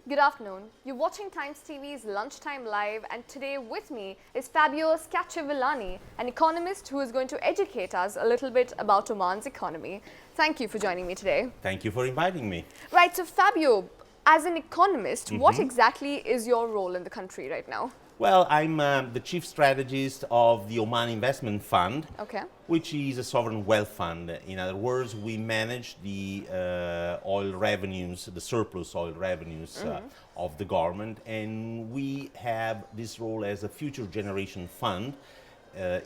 Good afternoon. You're watching Times TV's Lunchtime Live, and today with me is Fabio Scacciavillani, an economist who is going to educate us a little bit about Oman's economy. Thank you for joining me today. Thank you for inviting me. Right, so Fabio, as an economist, what exactly is your role in the country right now? Well, I'm the chief strategist of the Oman Investment Fund, Okay. which is a sovereign wealth fund. In other words, we manage the oil revenues, the surplus oil revenues of the government, and we have this role as a future generation fund.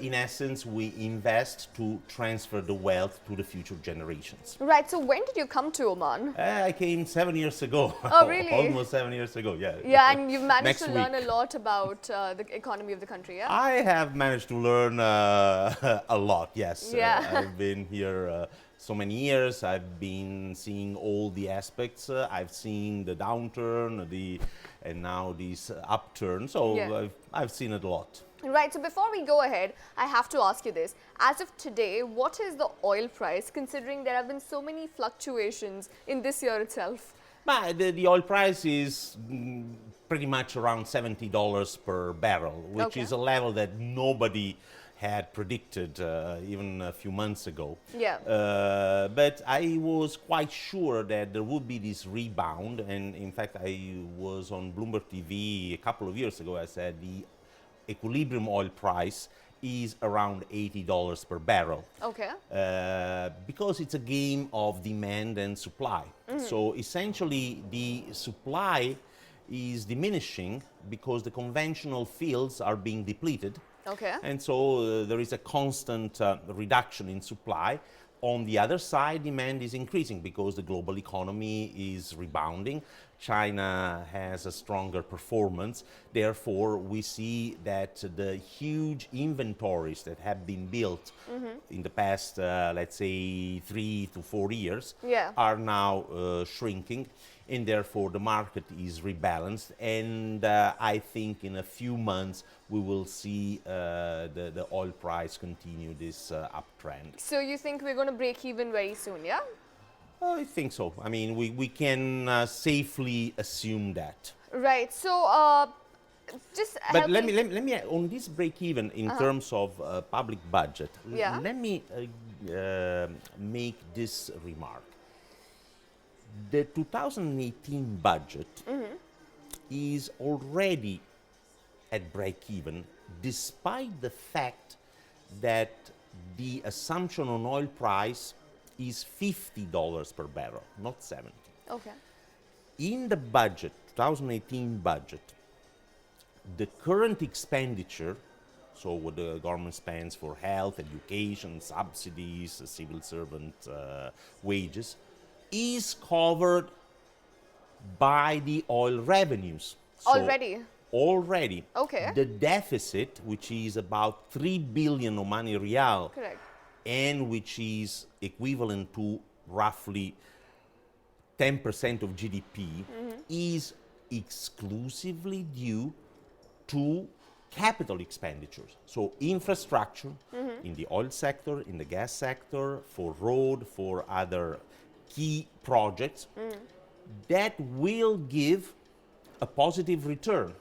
In essence, we invest to transfer the wealth to the future generations. Right, so when did you come to Oman? I came 7 years ago. Oh, really? Almost 7 years ago, yeah. Yeah, and you've managed Next to learn week. a lot about the economy of the country, yeah? I have managed to learn a lot, yes. Yeah. I've been here so many years. I've been seeing all the aspects. I've seen the downturn, and now this upturn. So Yeah. I've seen it a lot. Right, so before we go ahead, I have to ask you this. As of today, what is the oil price, considering there have been so many fluctuations in this year itself? But the oil price is pretty much around $70 per barrel, which Okay. is a level that nobody had predicted even a few months ago. Yeah. But I was quite sure that there would be this rebound, and in fact I was on Bloomberg TV a couple of years ago. I said the equilibrium oil price is around $80 per barrel. Okay. Because it's a game of demand and supply. So essentially the supply is diminishing because the conventional fields are being depleted. Okay. And so there is a constant reduction in supply. On the other side, demand is increasing because the global economy is rebounding. China has a stronger performance. Therefore, we see that the huge inventories that have been built in the past, let's say, 3 to 4 years, Yeah. are now shrinking. And therefore, the market is rebalanced. And I think in a few months, we will see the oil price continue this uptrend. So you think we're going to break even very soon, yeah? I think so. I mean, we can safely assume that. Right, so just But help let me on this break even in terms of public budget. Yeah. Let me make this remark. The 2018 budget is already at break even, despite the fact that the assumption on oil price is $50 per barrel, not 70. Okay. In the budget, 2018 budget, the current expenditure, so what the government spends for health, education, subsidies, civil servant wages, is covered by the oil revenues. So already. Okay. The deficit, which is about 3 billion Omani Rial, Correct. and which is equivalent to roughly 10% of GDP, is exclusively due to capital expenditures. So infrastructure in the oil sector, in the gas sector, for road, for other key projects, that will give a positive return.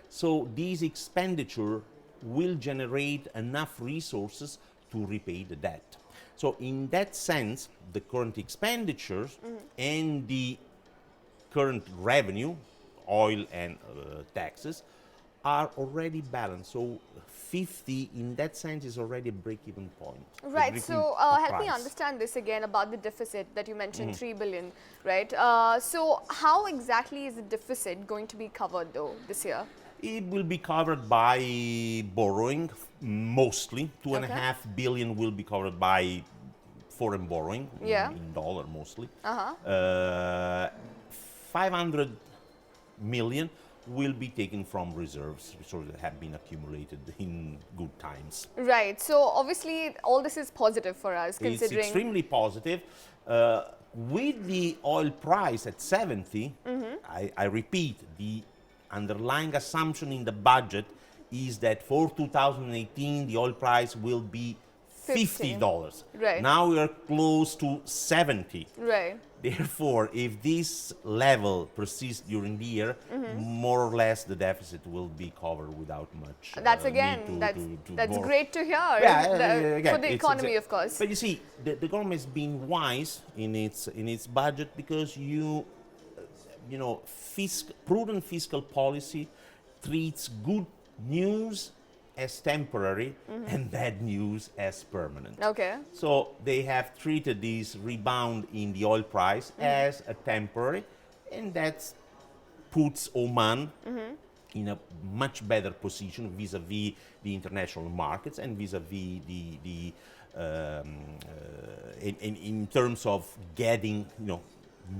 So this expenditure will generate enough resources to repay the debt. So in that sense, the current expenditures and the current revenue, oil and taxes, are already balanced. So 50 in that sense is already a break-even point. Right, so help me understand this again about the deficit that you mentioned, 3 billion, right? So how exactly is the deficit going to be covered though this year? It will be covered by borrowing, mostly. 2.5 billion will be covered by foreign borrowing, in dollar mostly. 500 million will be taken from reserves, which have been accumulated in good times. Right, so obviously all this is positive for us, considering... It's extremely positive. With the oil price at 70, I repeat, the underlying assumption in the budget is that for 2018 the oil price will be $50. Right. Now we are close to 70. Right. Therefore, if this level persists during the year, more or less the deficit will be covered without much. That's need again, to that's borrow. great to hear. Again, For the it's economy, of course. But you see, the government has been wise in its budget because prudent fiscal policy treats good news as temporary and bad news as permanent. Okay. So they have treated this rebound in the oil price as a temporary, and that puts Oman in a much better position vis-a-vis the international markets and vis-a-vis in terms of getting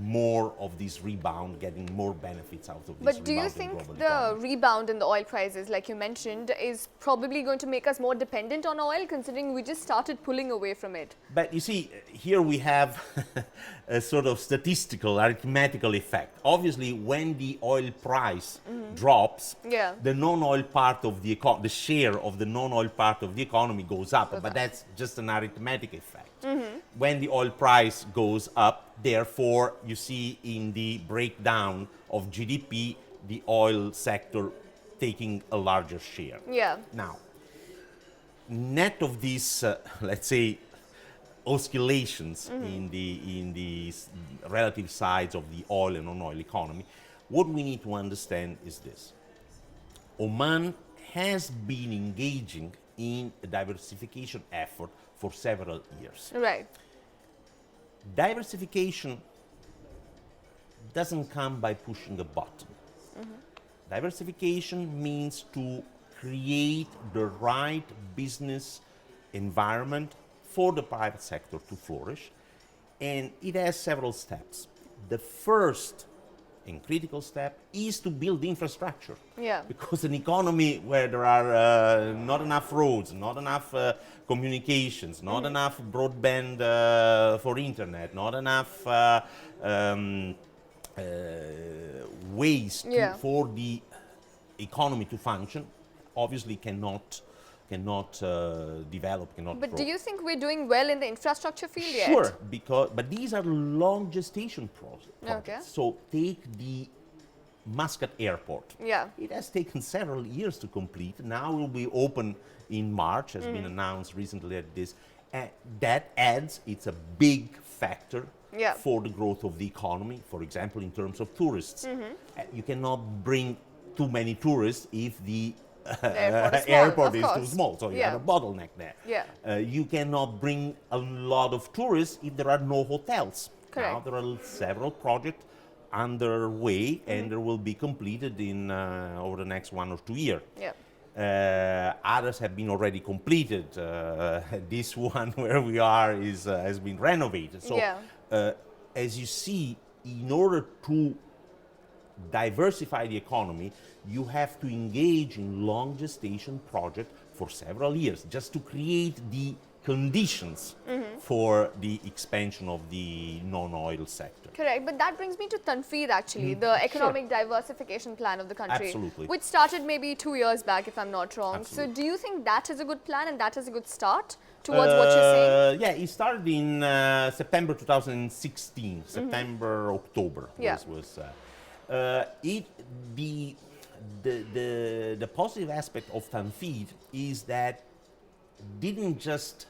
more of this rebound, getting more benefits out of this But do you rebound in think global the economy. rebound in the oil prices, like you mentioned, is probably going to make us more dependent on oil, considering we just started pulling away from it? But you see, here we have a sort of statistical, arithmetical effect. Obviously, when the oil price drops, Yeah. the non-oil part of the the share of the non-oil part of the economy goes up. But that's just an arithmetic effect. When the oil price goes up, therefore, you see in the breakdown of GDP, the oil sector taking a larger share. Yeah. Now, net of these, let's say, oscillations in the relative sides of the oil and non-oil economy, what we need to understand is this. Oman has been engaging in a diversification effort for several years. Right. Diversification doesn't come by pushing a button. Diversification means to create the right business environment for the private sector to flourish, and it has several steps. The first and critical step is to build infrastructure. Yeah. Because an economy where there are not enough roads, not enough communications, not enough broadband for internet, not enough ways for the economy to function, obviously cannot develop, cannot But grow. do you think we're doing well in the infrastructure field yet? Sure, but these are long gestation projects. Okay. So take the Muscat Airport. Yeah. It has taken several years to complete. Now it will be open in March, has been announced recently at this. That adds, it's a big factor for the growth of the economy, for example, in terms of tourists. You cannot bring too many tourists if the airport is too small, so you have a bottleneck there. Yeah. You cannot bring a lot of tourists if there are no hotels. Correct. Now there are several projects underway, and they will be completed in over the next 1 or 2 years. Yeah. Others have been already completed. This one where we are has been renovated. So, as you see, in order to diversify the economy, you have to engage in long gestation projects for several years just to create the conditions for the expansion of the non-oil sector. Correct, but that brings me to Tanfeed actually, the economic diversification plan of the country. Absolutely. Which started maybe 2 years back, if I'm not wrong. Absolutely. So do you think that is a good plan and that is a good start towards what you're saying? Yeah, it started in September 2016, September, October was the positive aspect of Tanfeed is that didn't just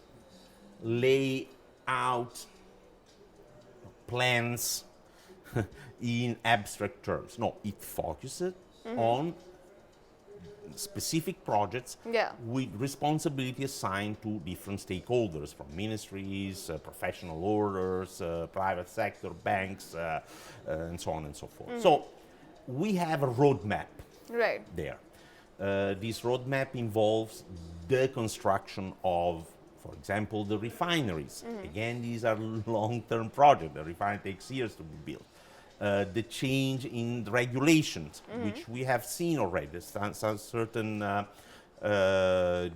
lay out plans in abstract terms. No, it focused on specific projects with responsibility assigned to different stakeholders, from ministries, professional orders, private sector, banks, and so on and so forth. So we have a roadmap there. This roadmap involves the construction of, for example, the refineries. Again, these are long-term projects. The refinery takes years to be built. The change in regulations, which we have seen already. There's some certain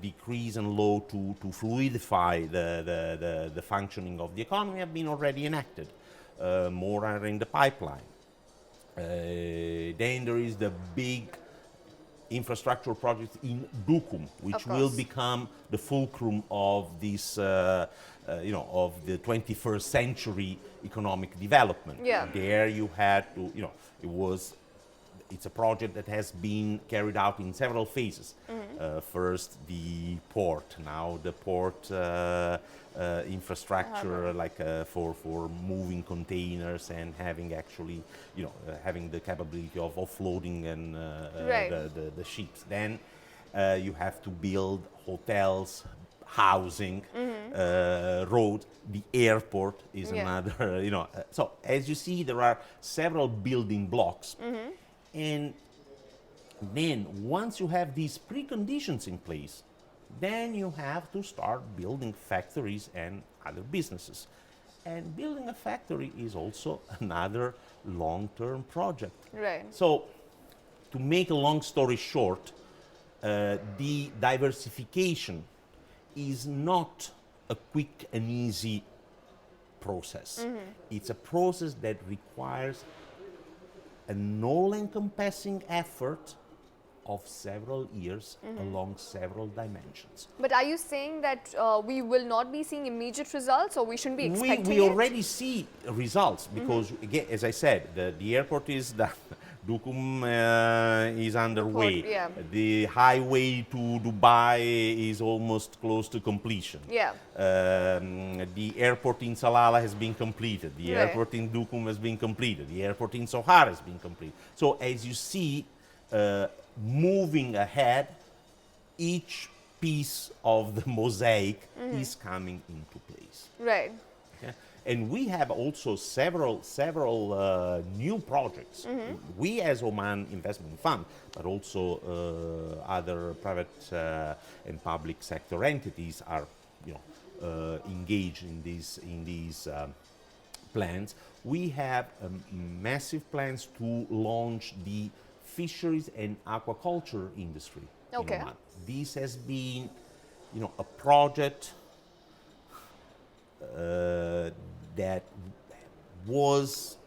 decrease and law to fluidify the functioning of the economy have been already enacted. More are in the pipeline. Then there is the big infrastructure projects in Dukum, which will become the fulcrum of this, of the 21st century economic development. Yeah. There you had to, it's a project that has been carried out in several phases. First the port, now the port infrastructure, for moving containers and having actually, having the capability of offloading and the ships. Then you have to build hotels, housing, roads. The airport is another, so as you see, there are several building blocks. And then once you have these preconditions in place, then you have to start building factories and other businesses. And building a factory is also another long-term project. Right. So, to make a long story short, the diversification is not a quick and easy process. It's a process that requires an all-encompassing effort of several years along several dimensions. But are you saying that we will not be seeing immediate results, or we shouldn't be expecting We already see results because, again, as I said, the airport is done. Dukum is underway. The highway to Dubai is almost close to completion. The airport in Salalah has been completed. The airport in Dukum has been completed. The airport in Sohar has been completed. So as you see, moving ahead, each piece of the mosaic is coming into place. Right. Yeah. And we have also several new projects. We as Oman Investment Fund, but also other private and public sector entities are, engaged in these plans. We have massive plans to launch the fisheries and aquaculture industry in Oman. This has been, a project that was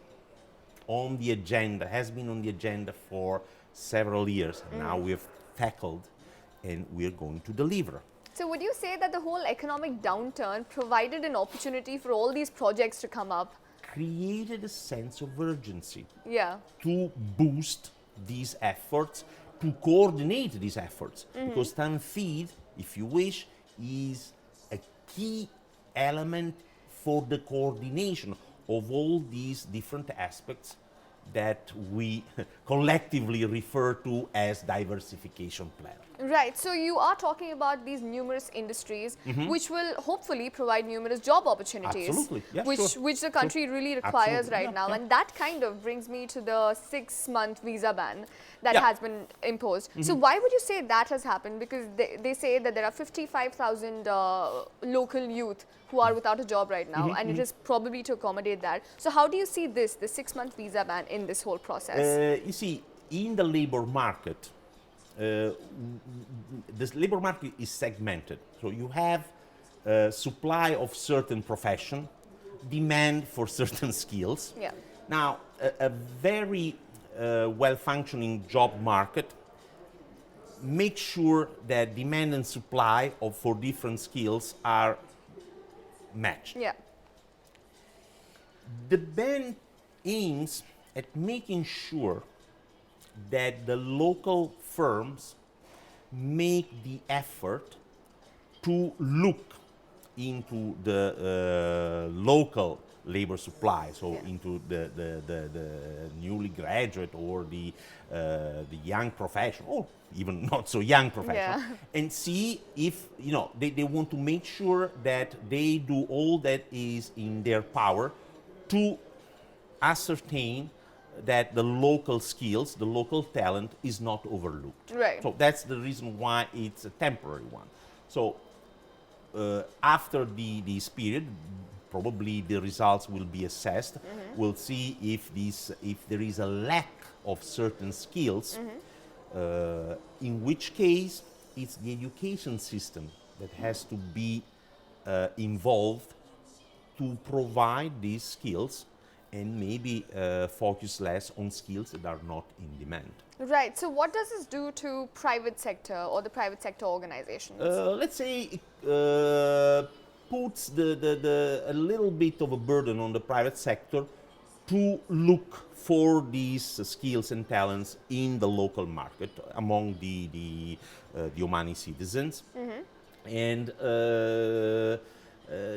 on the agenda, has been on the agenda for several years. Now we have tackled and we're going to deliver. So would you say that the whole economic downturn provided an opportunity for all these projects to come up? Created a sense of urgency. Yeah. To boost these efforts, to coordinate these efforts. Because Tanfeed, if you wish, is a key element for the coordination of all these different aspects that we collectively refer to as diversification plan. Right, so you are talking about these numerous industries which will hopefully provide numerous job opportunities. Absolutely, yeah, which the country really requires right now. And that kind of brings me to the 6-month visa ban that has been imposed. So why would you say that has happened? Because they say that there are 55,000 local youth who are without a job right now, and it is probably to accommodate that. So how do you see the 6-month visa ban in this whole process? You see, in the labor market, this labor market is segmented. So you have supply of certain profession, demand for certain skills. Yeah. Now, a very well-functioning job market makes sure that demand and supply for different skills are matched. Yeah. The ban aims at making sure that the local firms make the effort to look into the local labor supply, so into the newly graduate or the young professional, or even not so young professional, and see if they want to make sure that they do all that is in their power to ascertain that the local skills, the local talent is not overlooked. Right. So that's the reason why it's a temporary one. So after this period, probably the results will be assessed. We'll see if there is a lack of certain skills, in which case it's the education system that has to be involved to provide these skills and maybe focus less on skills that are not in demand. Right. So what does this do to private sector or the private sector organizations? Let's say it puts a little bit of a burden on the private sector to look for these skills and talents in the local market among the Omani citizens. And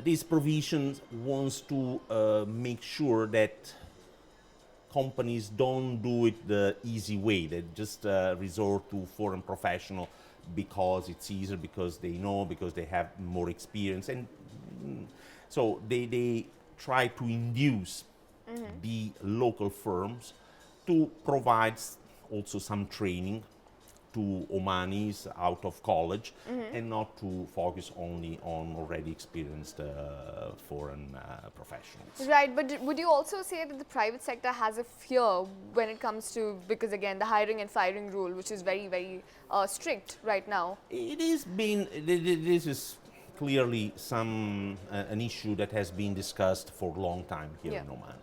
these provisions wants to make sure that companies don't do it the easy way. They just resort to foreign professional because it's easier, because they know, because they have more experience, and so they try to induce the local firms to provide also some training to Omanis out of college, and not to focus only on already experienced foreign professionals. Right, but would you also say that the private sector has a fear when it comes to, because again, the hiring and firing rule, which is very, very strict right now? It is been, this is clearly an issue that has been discussed for a long time here in Oman.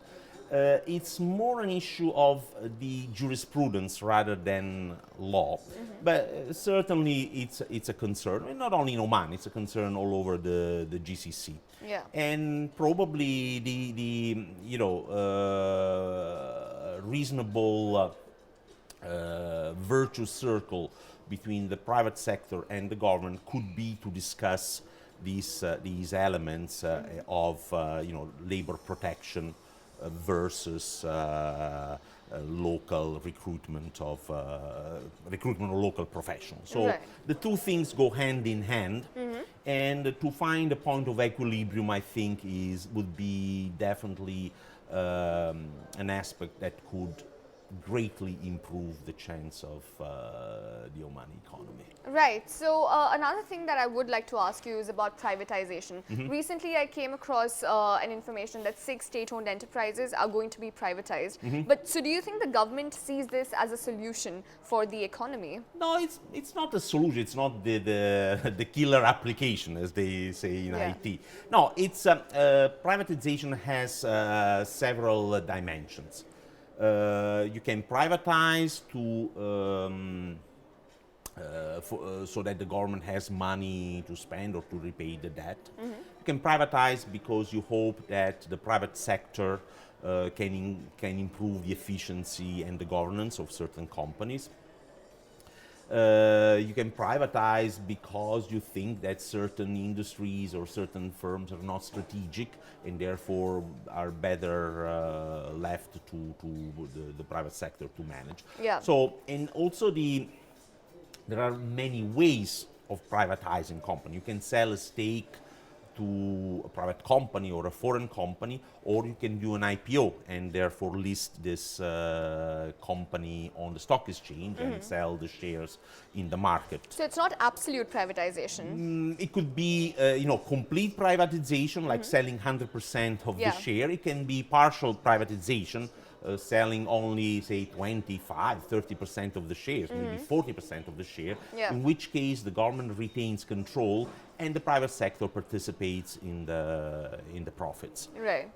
It's more an issue of the jurisprudence rather than law, but certainly it's a concern, and not only in Oman, it's a concern all over the GCC. Yeah. And probably the reasonable virtuous circle between the private sector and the government could be to discuss these elements of labor protection versus local recruitment of local professionals. So the two things go hand in hand, and to find a point of equilibrium, I think, would be definitely an aspect that could greatly improve the chance of the Omani economy. Right. So another thing that I would like to ask you is about privatization. Recently, I came across an information that 6 state-owned enterprises are going to be privatized. But so, do you think the government sees this as a solution for the economy? No, it's not a solution. It's not the killer application, as they say in IT. No, it's privatization has several dimensions. You can privatize so that the government has money to spend or to repay the debt. You can privatize because you hope that the private sector can improve the efficiency and the governance of certain companies. You can privatize because you think that certain industries or certain firms are not strategic and therefore are better left to the private sector to manage. Yeah. So, and also there are many ways of privatizing company. You can sell a stake to a private company or a foreign company, or you can do an IPO and therefore list this company on the stock exchange and sell the shares in the market. So it's not absolute privatization. It could be, complete privatization, like selling 100% of the share. It can be partial privatization, selling only, say, 25, 30% of the shares, maybe 40% of the share, in which case the government retains control and the private sector participates in the profits. Right.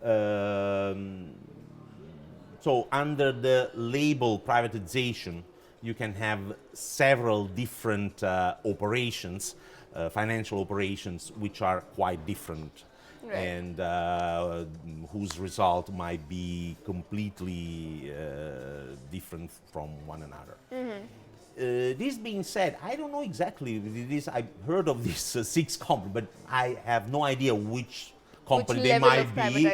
So under the label privatization, you can have several different operations, financial operations, which are quite different. Right. And whose result might be completely different from one another. This being said, I don't know exactly this. I heard of these 6 companies, but I have no idea which company they might be.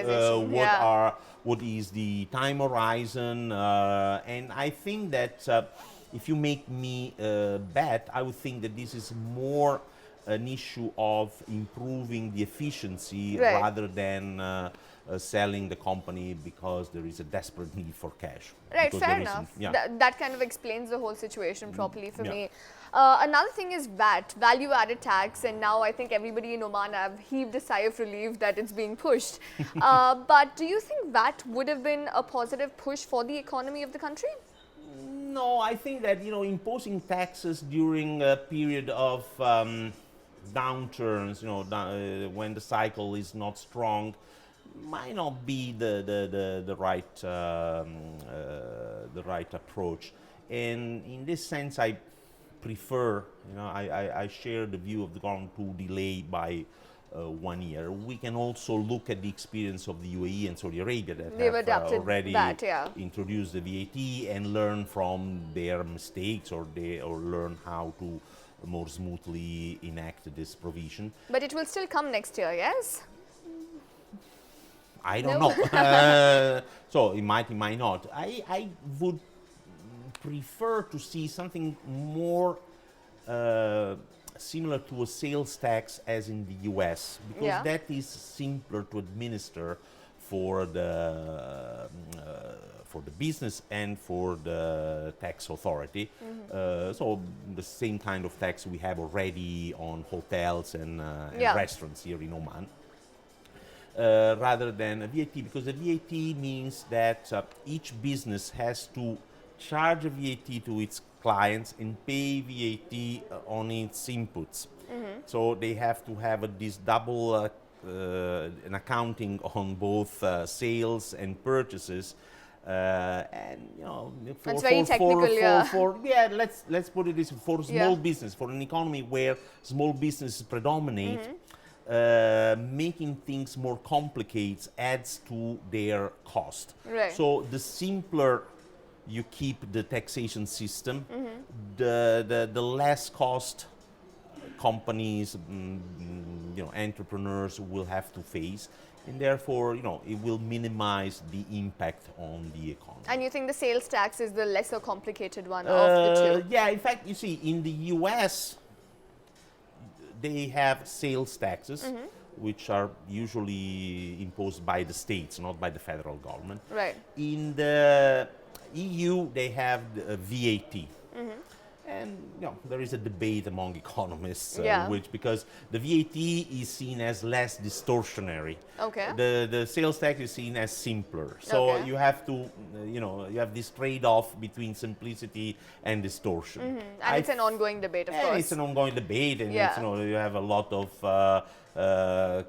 What is the time horizon? And I think that if you make me bet, I would think that this is more an issue of improving the efficiency rather than selling the company because there is a desperate need for cash. Right, fair enough. That kind of explains the whole situation properly for me. Another thing is VAT, value-added tax, and now I think everybody in Oman have heaved a sigh of relief that it's being pushed. But do you think VAT would have been a positive push for the economy of the country? No, I think that imposing taxes during a period of downturns, when the cycle is not strong, might not be the right approach. And in this sense, I prefer, I share the view of the government to delay by 1 year. We can also look at the experience of the UAE and Saudi Arabia that They've have adapted already that, yeah. introduced the VAT and learn from their mistakes, or learn how to more smoothly enact this provision. But it will still come next year, yes? I don't No. know. So it might not. I would prefer to see something more similar to a sales tax as in the US, because Yeah. that is simpler to administer for the business and for the tax authority. So the same kind of tax we have already on hotels and Yeah. restaurants here in Oman. Rather than a VAT, because the VAT means that each business has to charge a VAT to its clients and pay VAT on its inputs. So they have to have this double an accounting on both sales and purchases. And It's very technical, yeah. yeah, let's put it this way, for small Yeah. business, for an economy where small businesses predominate, making things more complicated adds to their cost. Right. So the simpler you keep the taxation system, the less cost companies, entrepreneurs will have to face, and therefore, it will minimize the impact on the economy. And you think the sales tax is the lesser complicated one of the two? Yeah, in fact, you see, in the US, they have sales taxes, which are usually imposed by the states, not by the federal government. Right. In the EU, they have the VAT. And there is a debate among economists, Yeah. because the VAT is seen as less distortionary. Okay. The sales tax is seen as simpler. So Okay. you have to, you have this trade-off between simplicity and distortion. And it's an ongoing debate, of course. It's an ongoing debate, and Yeah. it's, you have a lot of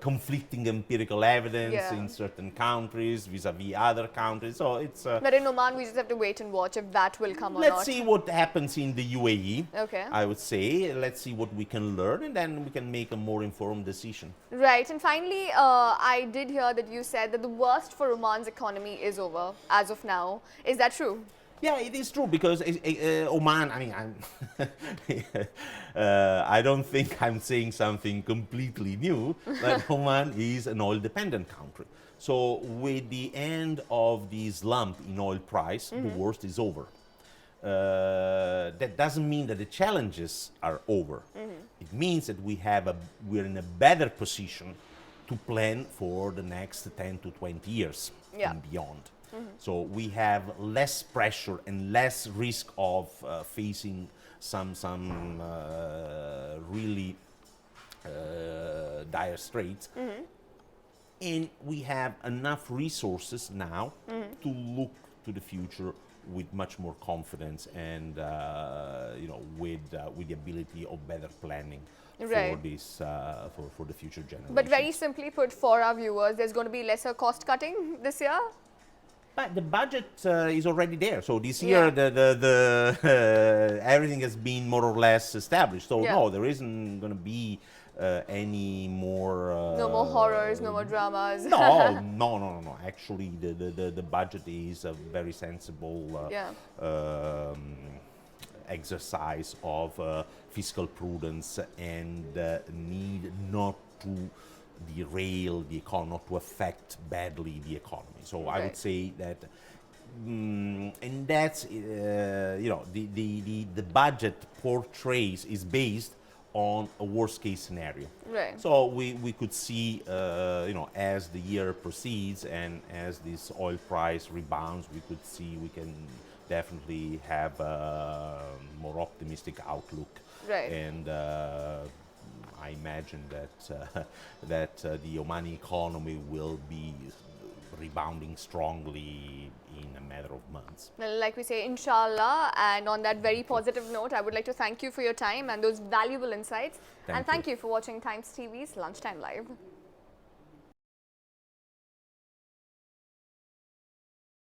conflicting empirical evidence Yeah. in certain countries vis-a-vis other countries. So it's. But in Oman, we just have to wait and watch if that will come or Let's not. see what happens in the UAE. Okay. I would say, let's see what we can learn, and then we can make a more informed decision. Right. And finally, I did hear that you said that the worst for Oman's economy is over as of now. Is that true? Yeah, it is true, because Oman, I mean, I don't think I'm saying something completely new, but Oman is an oil-dependent country. So with the end of this slump in oil price, the worst is over. That doesn't mean that the challenges are over. It means that we're in a better position to plan for the next 10 to 20 years and beyond. So we have less pressure and less risk of facing some really dire straits. And we have enough resources now to look to the future with much more confidence and with the ability of better planning Right. for this for the future generations. But very simply put, for our viewers, there's going to be lesser cost cutting this year? But the budget is already there. So this year, everything has been more or less established. So no, there isn't going to be any more. No more horrors, no more dramas. No. Actually, the budget is a very sensible exercise of fiscal prudence and need not to derail the economy, not to affect badly the economy. So I would say that, and that's the budget portrays is based on a worst case scenario. Right. So we could see as the year proceeds and as this oil price rebounds, we can definitely have a more optimistic outlook. Right. And I imagine that the Omani economy will be rebounding strongly in a matter of months. Well, like we say, inshallah. And on that very positive note, I would like to thank you for your time and those valuable insights. And thank you for watching Times TV's Lunchtime Live.